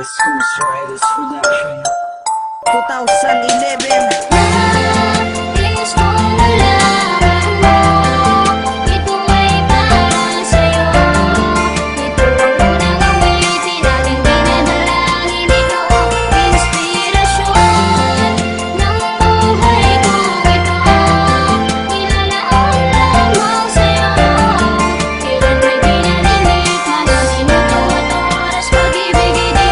Who's Riders Production 2011. Please kung nalaman mo, ito ay para sa'yo. Ito ang unang awitin natin dinadalangin. Ikaw ang inspirasyon ng buhay kong ito. Ilalaan lamang sa'yo. Kailan may dinadinig, manangin mo bawat oras. Pag-ibig ay di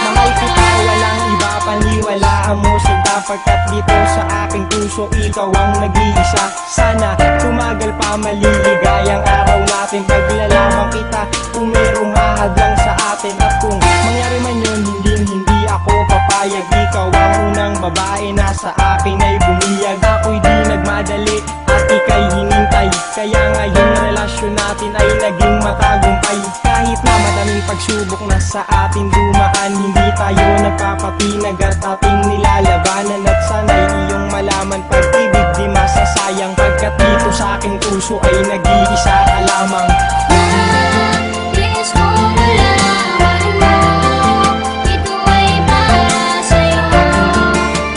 Mahal kita, magmamahal. walang iba, paniwalaan mo sinta. Pagkat dito sa aking puso, ikaw ang nag-iisa. Sana tumagal pa, maliligayang araw natin. Paglalaman kita kung mayroong mahadlang sa atin. At kung mangyari man yun, hindi ako papayag. Ikaw ang unang babae na sa akin ay bumiyag. Ako'y di nagmadali at ika'y hinintay. Kaya ngayon relasyon natin ay naging matagumpay. Kahit na madaming pagsubok na sa atin dumaan, hindi tayo nagpapatinag at ating nilalabanan. At sana'y iyong malaman, pag-ibig di masasayang. Pagkat dito sa aking puso ay nag-iisa ka lamang. Please kung nalaman mo, ito ay para sa'yo.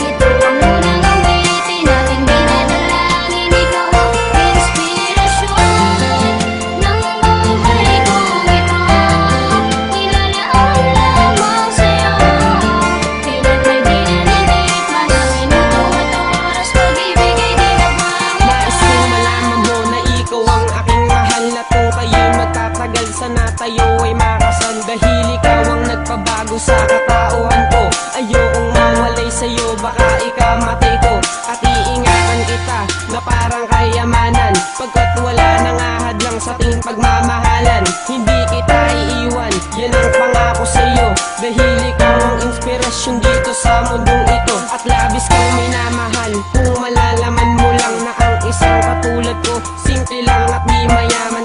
Ito ang unang awitin natin dinadalangin. Ikaw ang inspirasyon ng buhay kong ito. Ilalaan lamang sa'yo. Kailan may dinadinig, manangin mo bawat oras. Pag-ibig ay di Nais nagmamahal. kong malaman mo na ikaw ang aking mahal. Na kung tayo'y magtatagal, sana tayo ay makasal. Dahil ikaw ang nagpabago sa katauhan ko. Ayokong mawalay sa'yo, baka ikamatay ko. At iingatan kita na parang kayamanan. Pagkat wala nang ahadlang sa ating pagmamahalan. Hindi kita iiwan, yan ang pangako sa'yo. Dahil ikaw ang inspirasyon dito sa mundong ito. At labis kang minamahal, kung malalaman mo lang na ang isang katulad ko simple lang at di mayaman.